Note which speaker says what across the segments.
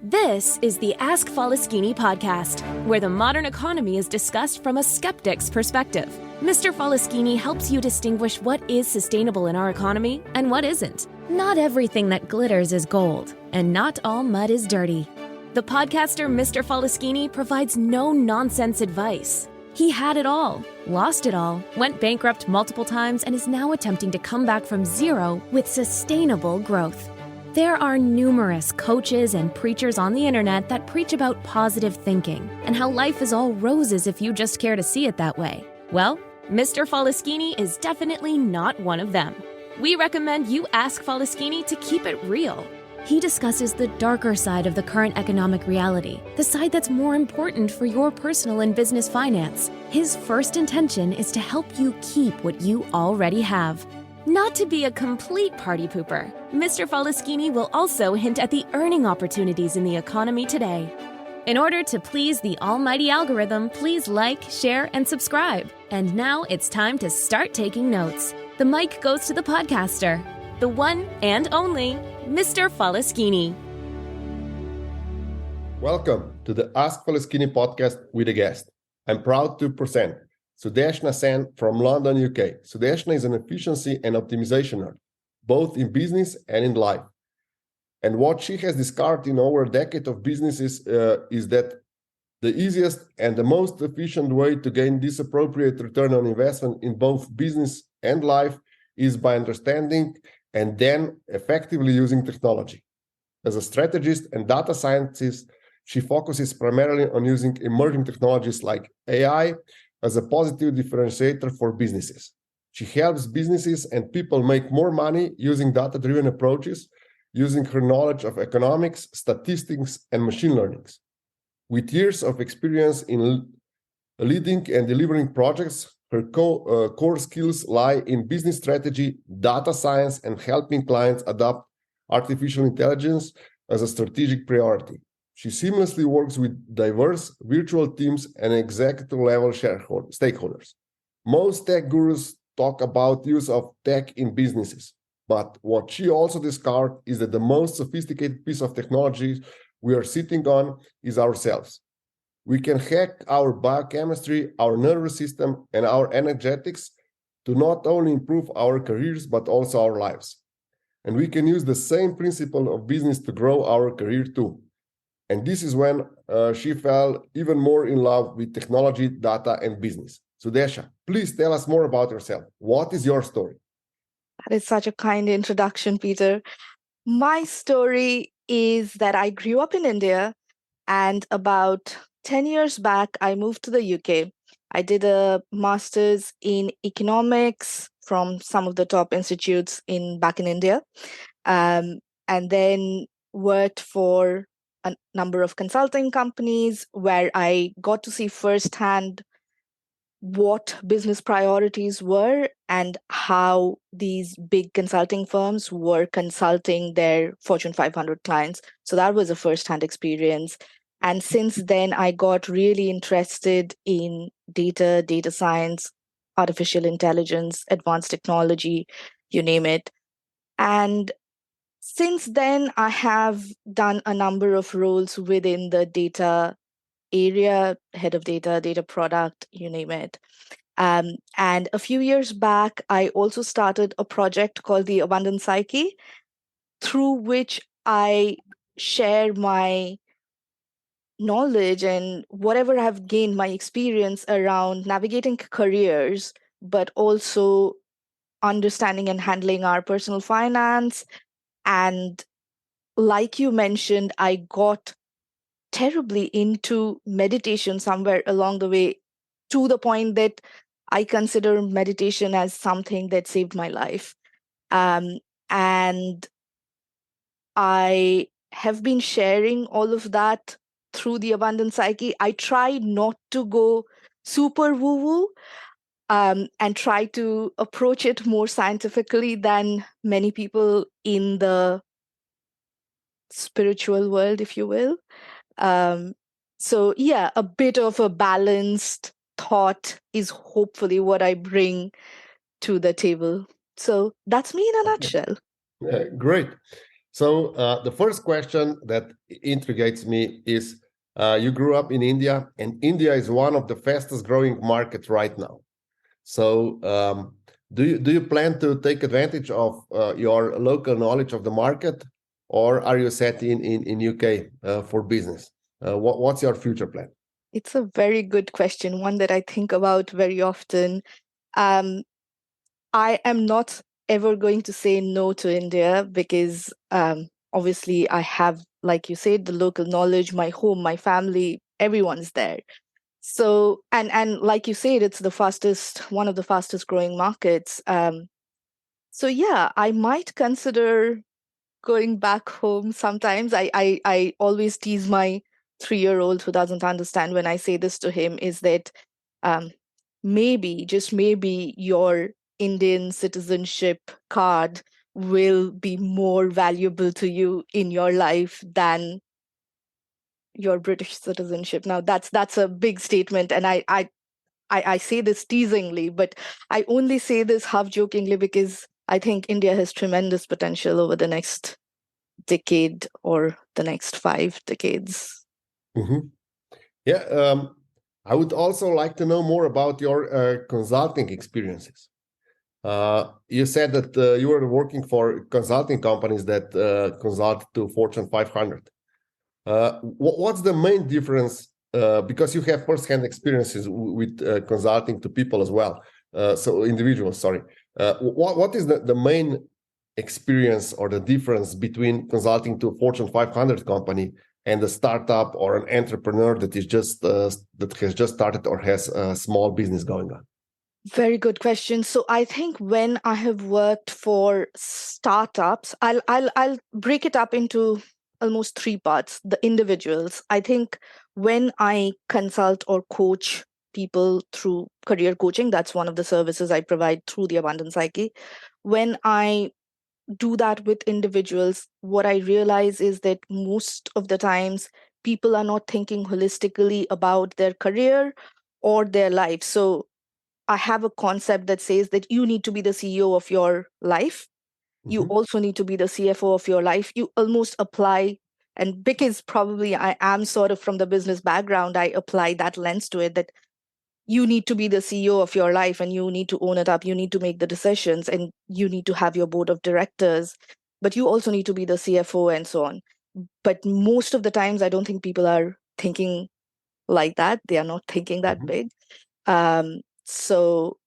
Speaker 1: This is the Ask Faleskini podcast, where the modern economy is discussed from a skeptic's perspective. Mr. Faleskini helps you distinguish what is sustainable in our economy and what isn't. Not everything that glitters is gold, and not all mud is dirty. The podcaster Mr. Faleskini provides no-nonsense advice. He had it all, lost it all, went bankrupt multiple times, and is now attempting to come back from zero with sustainable growth. There are numerous coaches and preachers on the internet that preach about positive thinking and how life is all roses if you just care to see it that way. Well, Mr. Faleskini is definitely not one of them. We recommend you ask Faleskini to keep it real. He discusses the darker side of the current economic reality, the side that's more important for your personal and business finance. His first intention is to help you keep what you already have. Not to be a complete party pooper, Mr. Faleskini will also hint at the earning opportunities in the economy today. In order to please the almighty algorithm, please like, share, and subscribe. And now it's time to start taking notes. The mic goes to the podcaster, the one and only Mr. Faleskini.
Speaker 2: Welcome to the Ask Faleskini podcast with a guest. I'm proud to present Sudeshna Sen from London, UK. Sudeshna is an efficiency and optimization nerd, both in business and in life. And what she has discovered in over a decade of businesses is that the easiest and the most efficient way to gain this appropriate return on investment in both business and life is by understanding and then effectively using technology. As a strategist and data scientist, she focuses primarily on using emerging technologies like AI as a positive differentiator for businesses. She helps businesses and people make more money using data-driven approaches, using her knowledge of economics, statistics, and machine learning. With years of experience in leading and delivering projects, her core skills lie in business strategy, data science, and helping clients adopt artificial intelligence as a strategic priority. She seamlessly works with diverse virtual teams and executive-level stakeholders. Most tech gurus talk about use of tech in businesses, but what she also discovered is that the most sophisticated piece of technology we are sitting on is ourselves. We can hack our biochemistry, our nervous system, and our energetics to not only improve our careers, but also our lives. And we can use the same principle of business to grow our career too. And this is when she fell even more in love with technology, data, and business. Sudeshna, please tell us more about yourself. What is your story?
Speaker 3: That is such a kind introduction, Peter. My story is that I grew up in India, and about 10 years back, I moved to the UK. I did a master's in economics from some of the top institutes back in India, and then worked for a number of consulting companies where I got to see firsthand what business priorities were and how these big consulting firms were consulting their Fortune 500 clients. So that was a firsthand experience. And since then, I got really interested in data science, artificial intelligence, advanced technology, you name it. And since then, I have done a number of roles within the data area, head of data product, you name it. And a few years back, I also started a project called the Abundance Psyche, through which I share my knowledge and whatever I've gained, my experience around navigating careers, but also understanding and handling our personal finance. And like you mentioned, I got terribly into meditation somewhere along the way, to the point that I consider meditation as something that saved my life. And I have been sharing all of that through the Abundant Psyche. I try not to go super woo-woo and try to approach it more scientifically than many people in the spiritual world, if you will. So yeah, a bit of a balanced thought is hopefully what I bring to the table. So that's me in a nutshell.
Speaker 2: Great. So the first question that intrigues me is, you grew up in India, and India is one of the fastest growing markets right now. So do you plan to take advantage of your local knowledge of the market, or are you set in UK for business? What's your future plan?
Speaker 3: It's a very good question, one that I think about very often. Um, I am not ever going to say no to India because obviously I have, like you said, the local knowledge, my home, my family, everyone's there. So, and like you said, it's one of the fastest growing markets. So yeah, I might consider going back home sometimes. I always tease my 3-year-old who doesn't understand when I say this to him is that um, maybe, just maybe, your Indian citizenship card will be more valuable to you in your life than your British citizenship. Now that's a big statement, and I say this teasingly, but I only say this half jokingly because I think India has tremendous potential over the next decade or the next 5 decades.
Speaker 2: Mm-hmm. Yeah, I would also like to know more about your consulting experiences. You said that you were working for consulting companies that consult to Fortune 500. What's the main difference? Because you have first-hand experiences with consulting to people as well, so individuals. Sorry, what is the main experience or the difference between consulting to a Fortune 500 company and a startup or an entrepreneur that is just that has just started or has a small business going on?
Speaker 3: Very good question. So I think when I have worked for startups, I'll break it up into almost 3 parts. The individuals. I think when I consult or coach people through career coaching, that's one of the services I provide through the Abundance Psyche. When I do that with individuals, what I realize is that most of the times people are not thinking holistically about their career or their life. So I have a concept that says that you need to be the CEO of your life. You
Speaker 2: Mm-hmm.
Speaker 3: also need to be the CFO of your life. You almost apply, and because probably I am sort of from the business background, I apply that lens to it that you need to be the CEO of your life and you need to own it up. You need to make the decisions and you need to have your board of directors, but you also need to be the CFO and so on. But most of the times, I don't think people are thinking like that. They are not thinking that
Speaker 2: Mm-hmm.
Speaker 3: big. So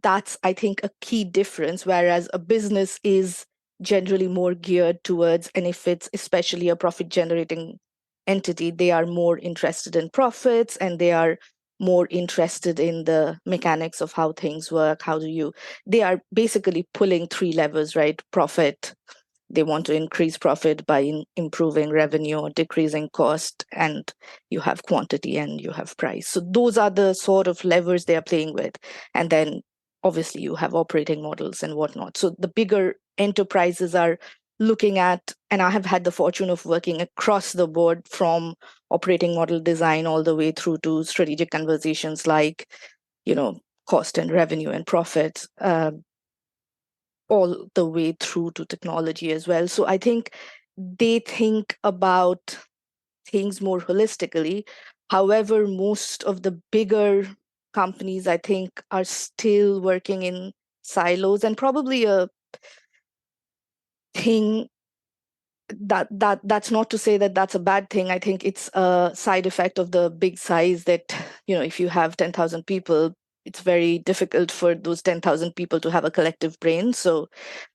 Speaker 3: that's, I think, a key difference. Whereas a business is generally more geared towards, and if it's especially a profit generating entity, they are more interested in profits and they are more interested in the mechanics of how things work. They are basically pulling 3 levers, right? Profit, they want to increase profit by improving revenue or decreasing cost, and you have quantity and you have price. So those are the sort of levers they are playing with. And then obviously you have operating models and whatnot. So the bigger enterprises are looking at, and I have had the fortune of working across the board from operating model design all the way through to strategic conversations like, cost and revenue and profit, all the way through to technology as well. So I think they think about things more holistically. However, most of the bigger companies, I think, are still working in silos, and probably a thing that's not to say that that's a bad thing. I think it's a side effect of the big size that, if you have 10,000 people, it's very difficult for those 10,000 people to have a collective brain. So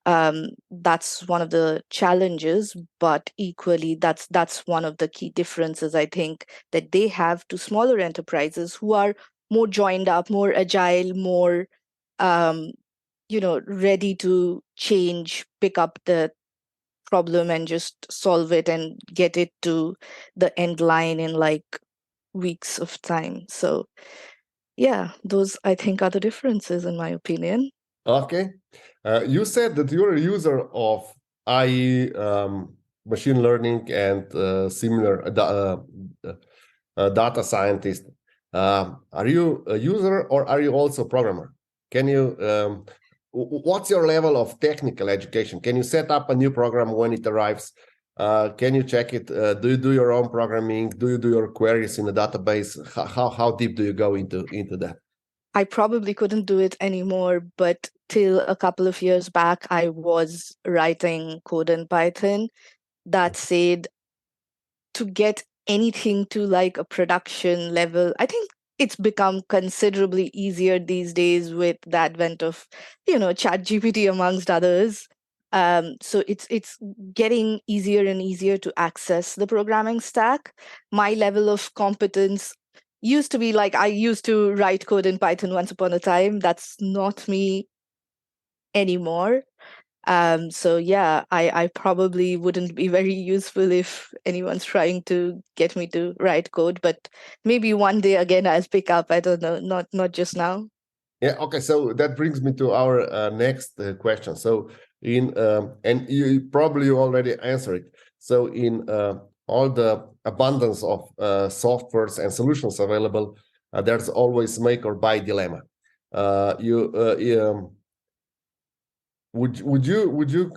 Speaker 3: that's one of the challenges, but equally that's one of the key differences, I think, that they have to smaller enterprises who are more joined up, more agile, more um, ready to change, pick up the problem and just solve it and get it to the end line in like weeks of time. So yeah, those I think are the differences in my opinion.
Speaker 2: Okay. You said that you're a user of AI, machine learning, and similar data scientist. Are you a user or are you also a programmer? Can you what's your level of technical education? Can you set up a new program when it arrives? Can you check it? Do you do your own programming? Do you do your queries in the database? How deep do you go into that?
Speaker 3: I probably couldn't do it anymore, but till a couple of years back, I was writing code in Python. That said, to get anything to like a production level, I think it's become considerably easier these days with the advent of, ChatGPT amongst others. So it's getting easier and easier to access the programming stack. My level of competence used to be like I used to write code in Python once upon a time. That's not me anymore. So yeah, I probably wouldn't be very useful if anyone's trying to get me to write code, but maybe one day again I'll pick up. I don't know, not just now.
Speaker 2: Yeah. Okay. So that brings me to our next question. So and you probably already answered it. So in all the abundance of softwares and solutions available, there's always make or buy dilemma. Would you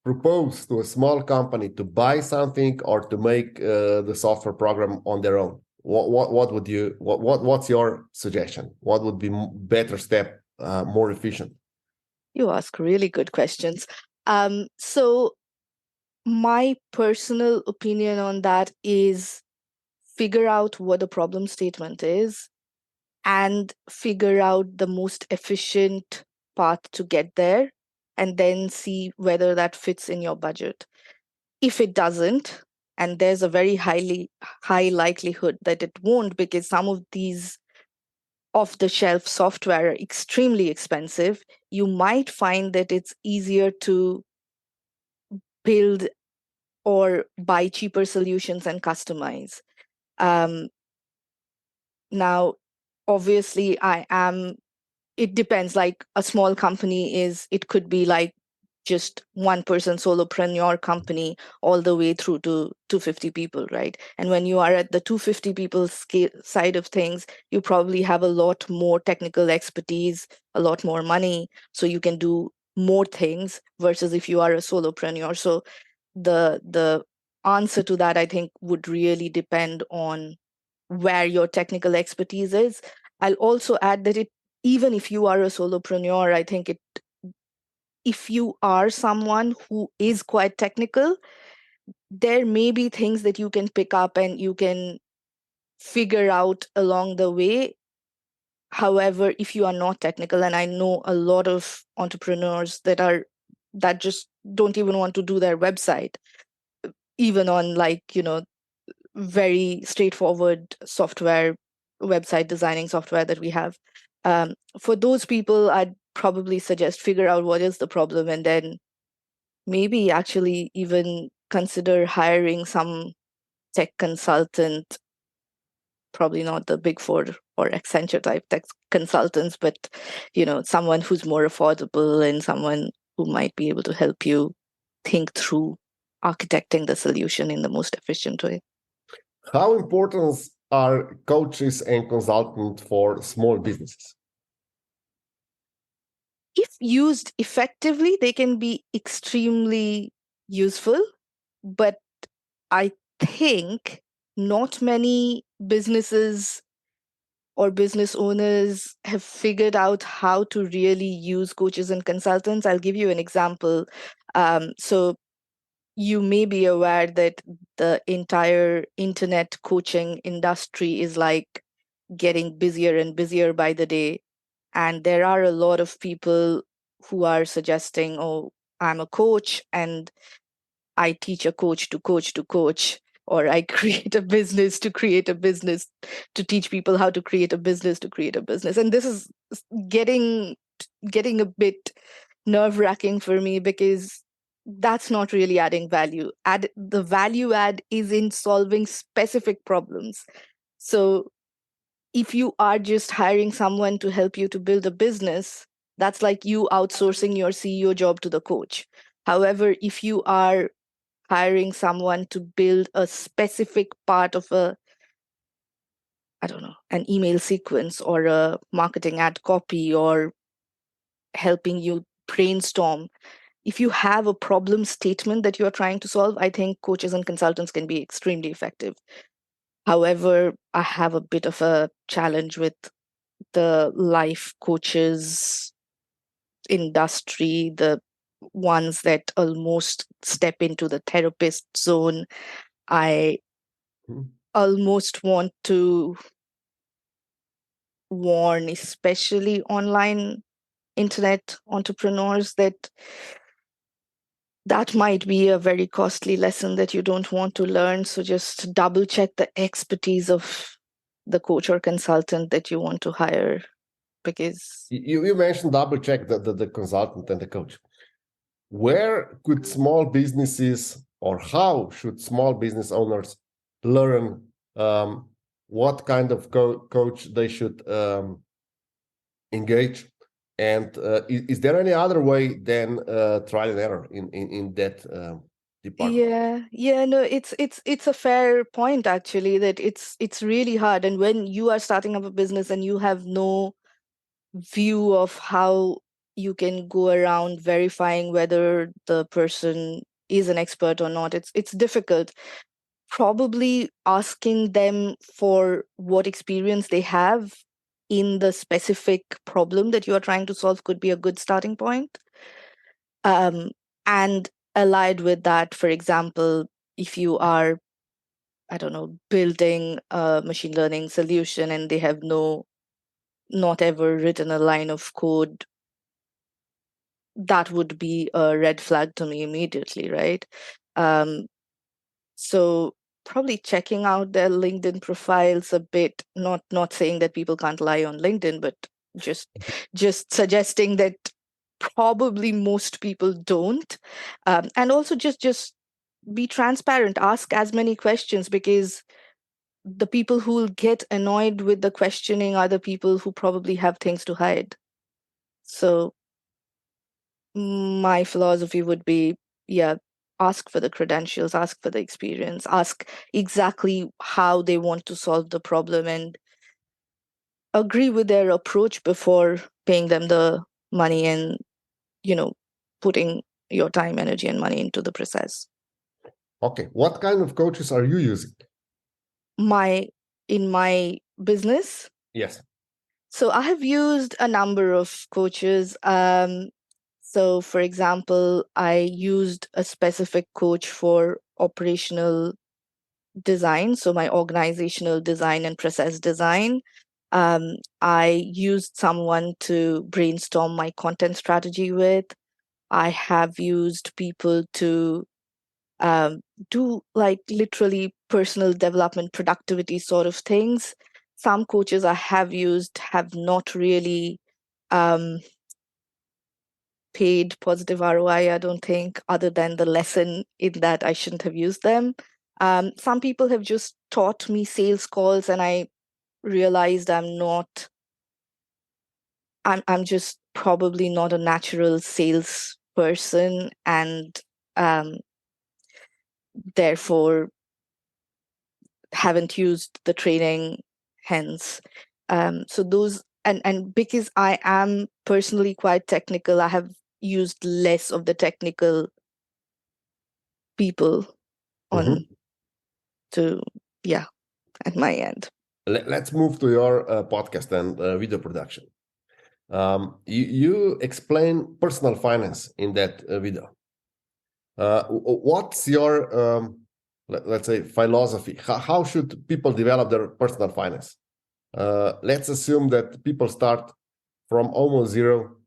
Speaker 2: propose to a small company to buy something or to make the software program on their own? What's your suggestion? What would be better step, more efficient?
Speaker 3: You ask really good questions. So my personal opinion on that is figure out what the problem statement is and figure out the most efficient path to get there, and then see whether that fits in your budget. If it doesn't, and there's a very high likelihood that it won't, because some of these off the shelf software are extremely expensive, you might find that it's easier to build or buy cheaper solutions and customize. Um, Now, obviously, it depends. Like a small company it could be like just one person solopreneur company all the way through to 250 people, right? And when you are at the 250 people scale side of things, you probably have a lot more technical expertise, a lot more money, so you can do more things versus if you are a solopreneur. So the answer to that, I think, would really depend on where your technical expertise is. I'll also add that even if you are a solopreneur, I think if you are someone who is quite technical, there may be things that you can pick up and you can figure out along the way. However, if you are not technical, and I know a lot of entrepreneurs that just don't even want to do their website, even on like, very straightforward software, website designing software that we have. For those people, I'd probably suggest figure out what is the problem and then maybe actually even consider hiring some tech consultant, probably not the Big Four or Accenture type tech consultants, but someone who's more affordable and someone who might be able to help you think through architecting the solution in the most efficient way.
Speaker 2: How important are coaches and consultants for small businesses?
Speaker 3: If used effectively, they can be extremely useful, but I think not many businesses or business owners have figured out how to really use coaches and consultants. I'll give you an example. So you may be aware that the entire internet coaching industry is like getting busier and busier by the day. And there are a lot of people who are suggesting, oh, I'm a coach and I teach a coach to coach to coach, or I create a business to create a business to teach people how to create a business to create a business. And this is getting a bit nerve-wracking for me because that's not really adding value. The value add is in solving specific problems. So if you are just hiring someone to help you to build a business, that's like you outsourcing your CEO job to the coach. However, if you are hiring someone to build a specific part of I don't know, an email sequence or a marketing ad copy or helping you brainstorm. If you have a problem statement that you are trying to solve, I think coaches and consultants can be extremely effective. However, I have a bit of a challenge with the life coaches industry, the ones that almost step into the therapist zone. I almost want to warn, especially online internet entrepreneurs, that might be a very costly lesson that you don't want to learn. So just double check the expertise of the coach or consultant that you want to hire, because
Speaker 2: You mentioned double check the consultant and the coach. Where could small businesses, or how should small business owners learn what kind of coach they should engage? And is there any other way than trial and error in that department?
Speaker 3: No, it's a fair point actually, that it's really hard. And when you are starting up a business and you have no view of how you can go around verifying whether the person is an expert or not, it's difficult. Probably asking them for what experience they have in the specific problem that you are trying to solve could be a good starting point. And allied with that, for example, if you are, I don't know, building a machine learning solution and they have not ever written a line of code, that would be a red flag to me immediately, right? So probably checking out their LinkedIn profiles a bit, not saying that people can't lie on LinkedIn, but just suggesting that probably most people don't. And also just be transparent, ask as many questions, because the people who will get annoyed with the questioning are the people who probably have things to hide. So my philosophy would be, ask for the credentials, ask for the experience, ask exactly how they want to solve the problem, and agree with their approach before paying them the money and, putting your time, energy, and money into the process.
Speaker 2: Okay, what kind of coaches are you using?
Speaker 3: In my business?
Speaker 2: Yes.
Speaker 3: So I have used a number of coaches. So, for example, I used a specific coach for operational design, so my organizational design and process design. I used someone to brainstorm my content strategy with. I have used people to do like literally personal development, productivity sort of things. Some coaches I have used have not really um, paid positive ROI, I don't think, other than the lesson in that I shouldn't have used them. Some people have just taught me sales calls, and I realized I'm just probably not a natural sales person, and um, therefore haven't used the training hence. So those, and because I am personally quite technical, I have used less of the technical people on to at my end.
Speaker 2: Let's move to your podcast and video production. You explain personal finance in that video. What's your let's say philosophy? How should people develop their personal finance? Let's assume that people start from almost zero,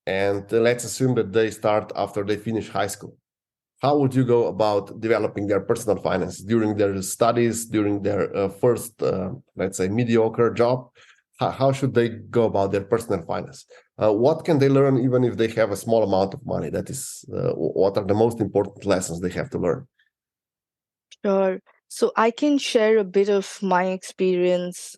Speaker 2: and let's assume that they start after they finish high school. How would you go about developing their personal finance during their studies, during their first, let's say, mediocre job? How should they go about their personal finance? What can they learn even if they have a small amount of money? That is, what are the most important lessons they have to learn?
Speaker 3: Sure. So I can share a bit of my experience,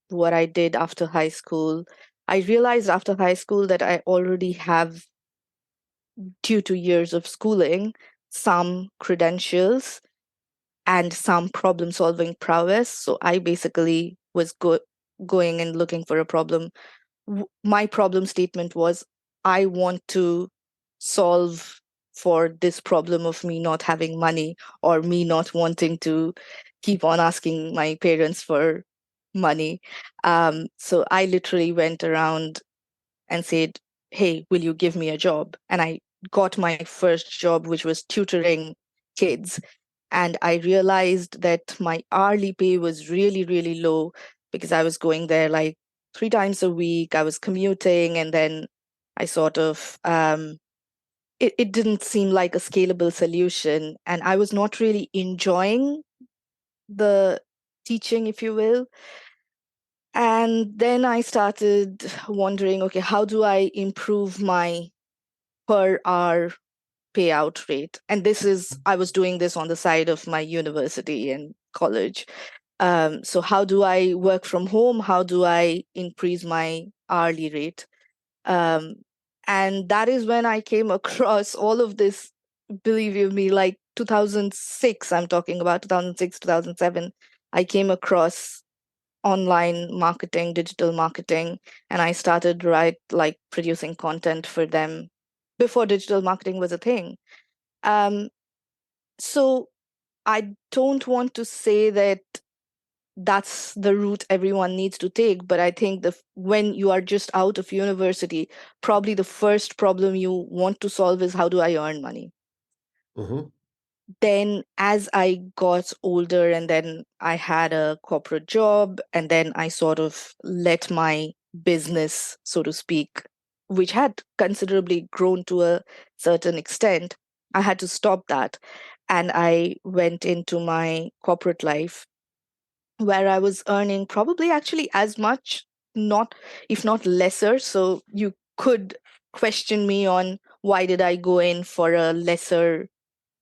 Speaker 3: what I did after high school. I realized after high school that I already have, due to years of schooling, some credentials and some problem solving prowess. So I basically was going and looking for a problem. My problem statement was, I want to solve for this problem of me not having money or me not wanting to keep on asking my parents for money. So I literally went around and said, "Hey, will you give me a job?" And I got my first job, which was tutoring kids. And I realized that my hourly pay was really, really low because I was going there like 3 times a week. I was commuting, and then I sort of, it didn't seem like a scalable solution. And I was not really enjoying the teaching, if you will. And then I started wondering, okay, how do I improve my per hour payout rate? And I was doing this on the side of my university and college. So how do I work from home? How do I increase my hourly rate? Um, and that is when I came across all of this, believe you me, like 2006, I'm talking about 2006, 2007. I came across online marketing, digital marketing, and I started producing content for them before digital marketing was a thing. Um, so I don't want to say that that's the route everyone needs to take, but I think when you are just out of university, probably the first problem you want to solve is, how do I earn money?
Speaker 2: Mm-hmm.
Speaker 3: Then as I got older, and then I had a corporate job, and then I sort of let my business, so to speak, which had considerably grown to a certain extent, I had to stop that. And I went into my corporate life, where I was earning probably actually as much, not if not lesser. So you could question me on why did I go in for a lesser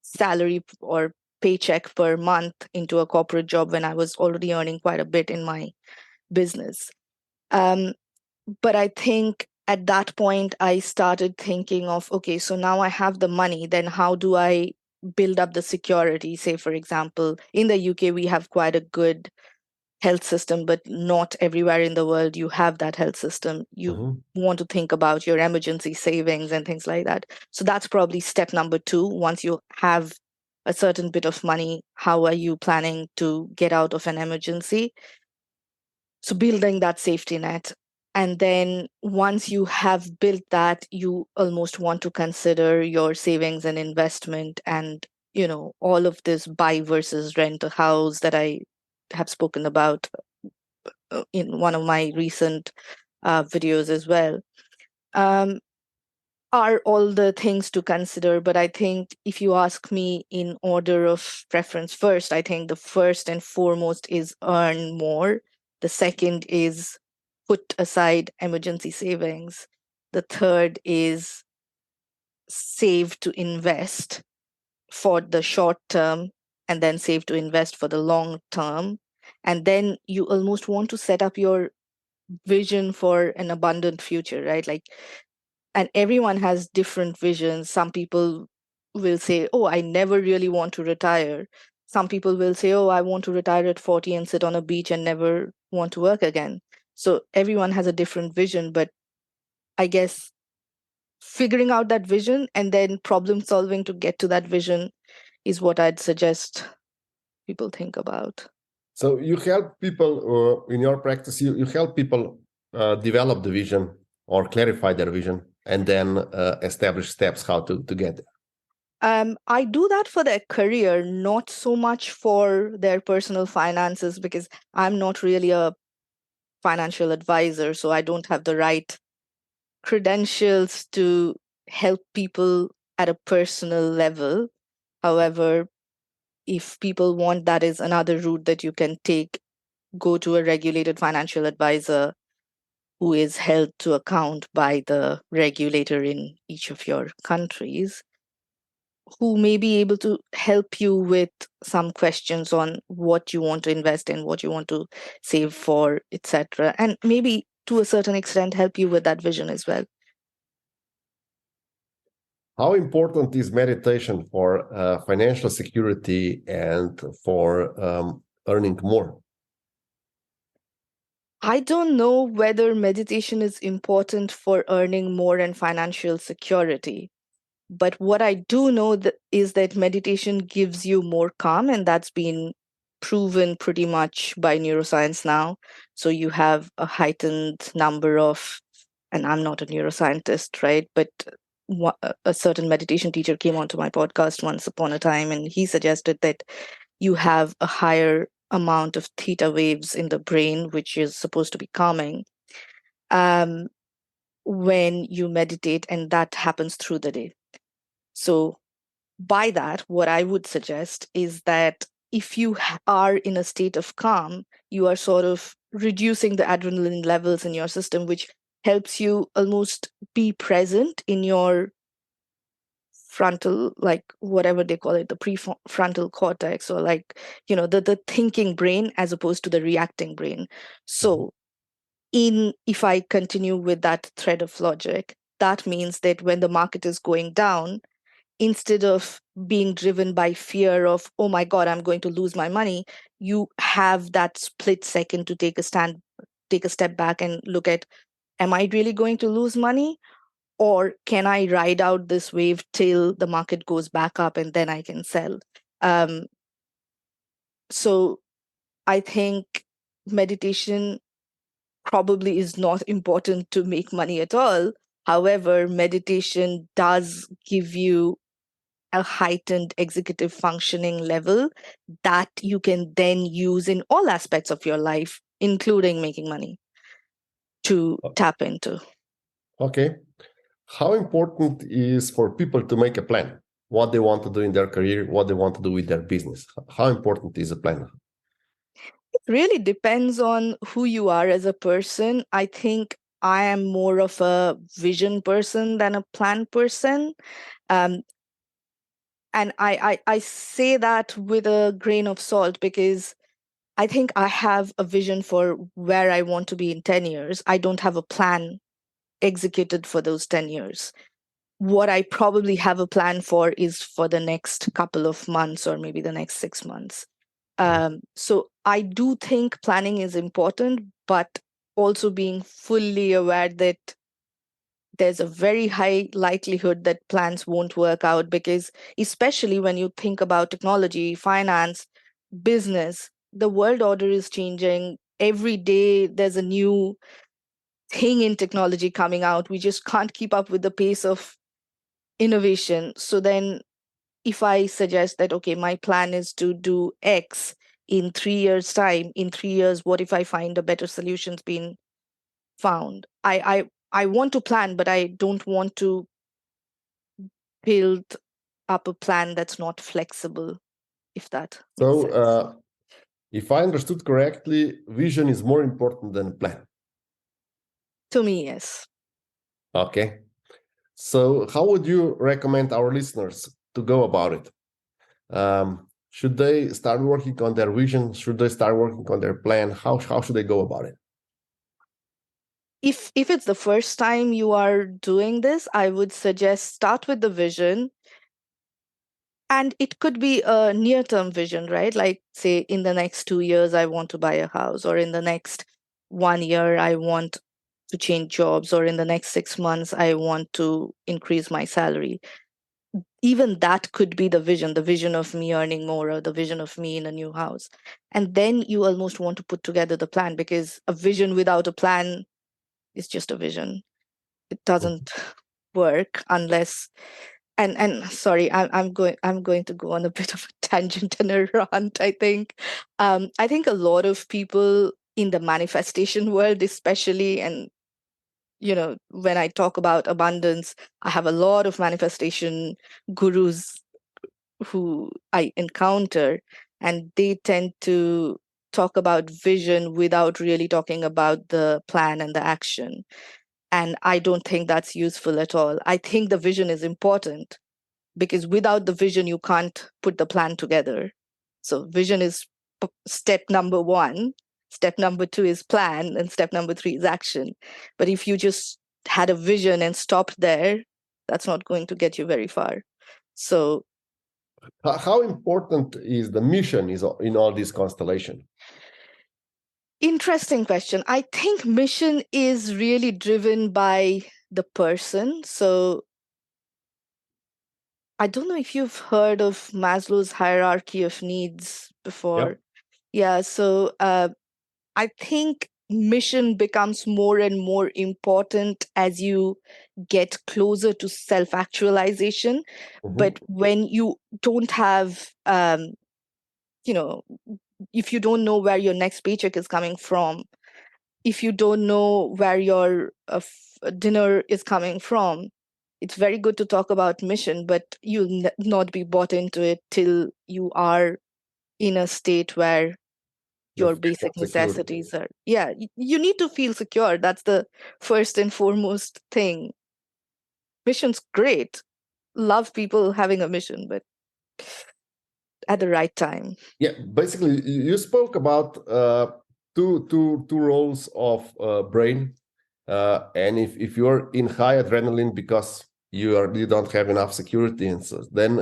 Speaker 3: salary or paycheck per month into a corporate job when I was already earning quite a bit in my business. Um, but I think at that point, I started thinking of, okay, so now I have the money, then how do I build up the security? Say, for example, in the UK, we have quite a good health system, but not everywhere in the world you have that health system. You
Speaker 2: Mm-hmm.
Speaker 3: want to think about your emergency savings and things like that. So that's probably step number two. Once you have a certain bit of money, how are you planning to get out of an emergency? So building that safety net. And then once you have built that, you almost want to consider your savings and investment, and all of this buy versus rent a house that I have spoken about in one of my recent videos as well, um, are all the things to consider. But I think if you ask me in order of preference, first, I think the first and foremost is earn more. The second is put aside emergency savings. The third is save to invest for the short term, and then save to invest for the long term. And then you almost want to set up your vision for an abundant future, right? Like, and everyone has different visions. Some people will say, "Oh, I never really want to retire." Some people will say, "Oh, I want to retire at 40 and sit on a beach and never want to work again." So everyone has a different vision, but I guess figuring out that vision and then problem solving to get to that vision is what I'd suggest people think about.
Speaker 2: So you help people in your practice. You help people develop the vision or clarify their vision, and then establish steps how to get there.
Speaker 3: I do that for their career, not so much for their personal finances, because I'm not really a financial advisor, so I don't have the right credentials to help people at a personal level. However, if people want, that is another route that you can take. Go to a regulated financial advisor who is held to account by the regulator in each of your countries, who may be able to help you with some questions on what you want to invest in, what you want to save for, etc. And maybe to a certain extent help you with that vision as well.
Speaker 2: How important is meditation for financial security and for earning more?
Speaker 3: I don't know whether meditation is important for earning more and financial security. But what I do know is that meditation gives you more calm, and that's been proven pretty much by neuroscience now. So you have a heightened number of, and I'm not a neuroscientist, right? But a certain meditation teacher came onto my podcast once upon a time, and he suggested that you have a higher amount of theta waves in the brain, which is supposed to be calming, um, when you meditate, and that happens through the day. So, by that, what I would suggest is that if you are in a state of calm, you are sort of reducing the adrenaline levels in your system, which helps you almost be present in your frontal, like whatever they call it, the prefrontal cortex, or like, the thinking brain as opposed to the reacting brain. So, if I continue with that thread of logic, that means that when the market is going down, instead of being driven by fear of, oh my God, I'm going to lose my money, you have that split second to take a step back and look at, am I really going to lose money? Or can I ride out this wave till the market goes back up and then I can sell? Um, so I think meditation probably is not important to make money at all. However, meditation does give you a heightened executive functioning level that you can then use in all aspects of your life, including making money, to tap into.
Speaker 2: Okay. How important is for people to make a plan? What they want to do in their career, what they want to do with their business. How important is a plan?
Speaker 3: It really depends on who you are as a person. I think I am more of a vision person than a plan person. Um, and I say that with a grain of salt because I think I have a vision for where I want to be in 10 years. I don't have a plan executed for those 10 years. What I probably have a plan for is for the next couple of months or maybe the next 6 months. So I do think planning is important, but also being fully aware that there's a very high likelihood that plans won't work out because, especially when you think about technology, finance, business, the world order is changing. Every day there's a new thing in technology coming out. We just can't keep up with the pace of innovation. So then, if I suggest that, okay, my plan is to do X in 3 years' time, in 3 years, what if I find a better solution's been found? I want to plan, but I don't want to build up a plan that's not flexible, if that makes sense.
Speaker 2: So, if I understood correctly, vision is more important than a plan.
Speaker 3: To me, yes.
Speaker 2: Okay. So, how would you recommend our listeners to go about it? Should they start working on their vision? Should they start working on their plan? How should they go about it?
Speaker 3: If it's the first time you are doing this, I would suggest start with the vision. And it could be a near-term vision, right? Like, say, in the next 2 years, I want to buy a house, or in the next 1 year, I want to change jobs, or in the next 6 months, I want to increase my salary. Even that could be the vision of me earning more, or the vision of me in a new house. And then you almost want to put together the plan because a vision without a plan is just a vision. It doesn't work unless and sorry, I'm going to go on a bit of a tangent and a rant. I think a lot of people in the manifestation world, especially, and when I talk about abundance, I have a lot of manifestation gurus who I encounter, and they tend to talk about vision without really talking about the plan and the action. And I don't think that's useful at all. I think the vision is important because without the vision, you can't put the plan together. So vision is step number one. Step number two is plan, and step number three is action. But if you just had a vision and stopped there, that's not going to get you very far. So
Speaker 2: How important is the mission in all this constellation?
Speaker 3: Interesting question. I think mission is really driven by the person. So I don't know if you've heard of Maslow's hierarchy of needs before.
Speaker 2: Yep.
Speaker 3: Yeah, so I think mission becomes more and more important as you get closer to self actualization. But when you don't have, you know, if you don't know where your next paycheck is coming from, if you don't know where your dinner is coming from, it's very good to talk about mission, but you'll not be bought into it till you are in a state where
Speaker 2: You're
Speaker 3: your basic
Speaker 2: secure.
Speaker 3: necessities are. Yeah, you need to feel secure. That's the first and foremost thing. Mission's great. Love people having a mission, but at the right time.
Speaker 2: Yeah, basically, you spoke about two roles of brain, and if you're in high adrenaline because you don't have enough security, and so then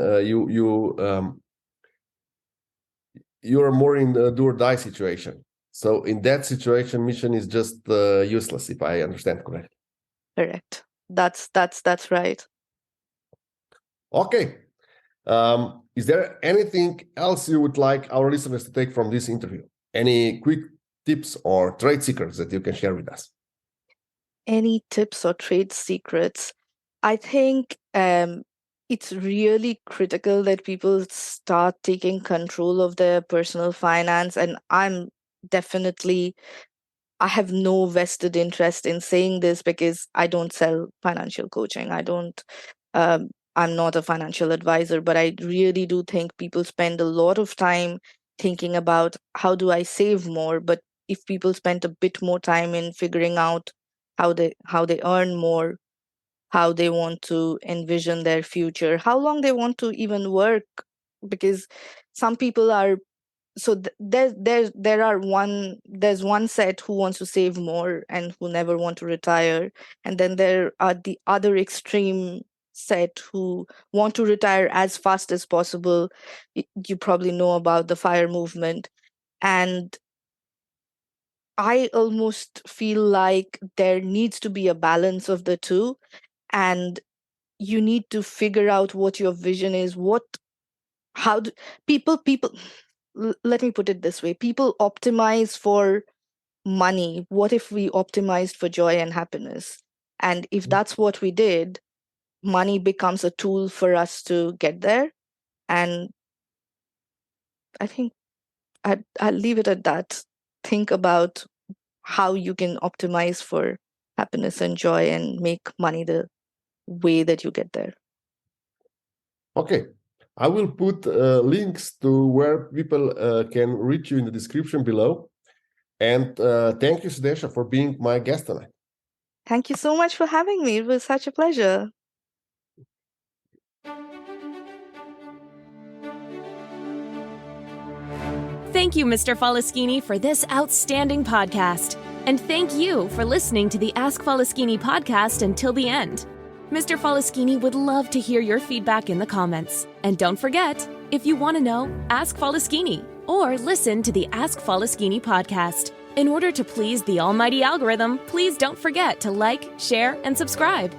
Speaker 2: you're more in the do or die situation. So in that situation, mission is just useless, if I understand correctly.
Speaker 3: Correct. That's right.
Speaker 2: Okay. Is there anything else you would like our listeners to take from this interview? Any quick tips or trade secrets that you can share with us?
Speaker 3: Any tips or trade secrets? I think it's really critical that people start taking control of their personal finance. And I have no vested interest in saying this because I don't sell financial coaching. I'm not a financial advisor, but I really do think people spend a lot of time thinking about how do I save more. But if people spend a bit more time in figuring out how they earn more, how they want to envision their future, how long they want to even work, because some people are so there's one set who wants to save more and who never want to retire, and then there are the other extreme set who want to retire as fast as possible. You probably know about the FIRE movement, and I almost feel like there needs to be a balance of the two, and you need to figure out what your vision is. How do people let me put it this way: people optimize for money. What if we optimized for joy and happiness? And if that's what we did, money becomes a tool for us to get there. And I think I'll leave it at that. Think about how you can optimize for happiness and joy and make money the way that you get there.
Speaker 2: Okay. I will put links to where people can reach you in the description below. And thank you, Sudeshna, for being my guest tonight.
Speaker 3: Thank you so much for having me. It was such a pleasure.
Speaker 1: Thank you, Mr. Faleskini, for this outstanding podcast. And thank you for listening to the Ask Faleskini podcast until the end. Mr. Faleskini would love to hear your feedback in the comments. And don't forget, if you want to know, ask Faleskini or listen to the Ask Faleskini podcast. In order to please the almighty algorithm, please don't forget to like, share, and subscribe.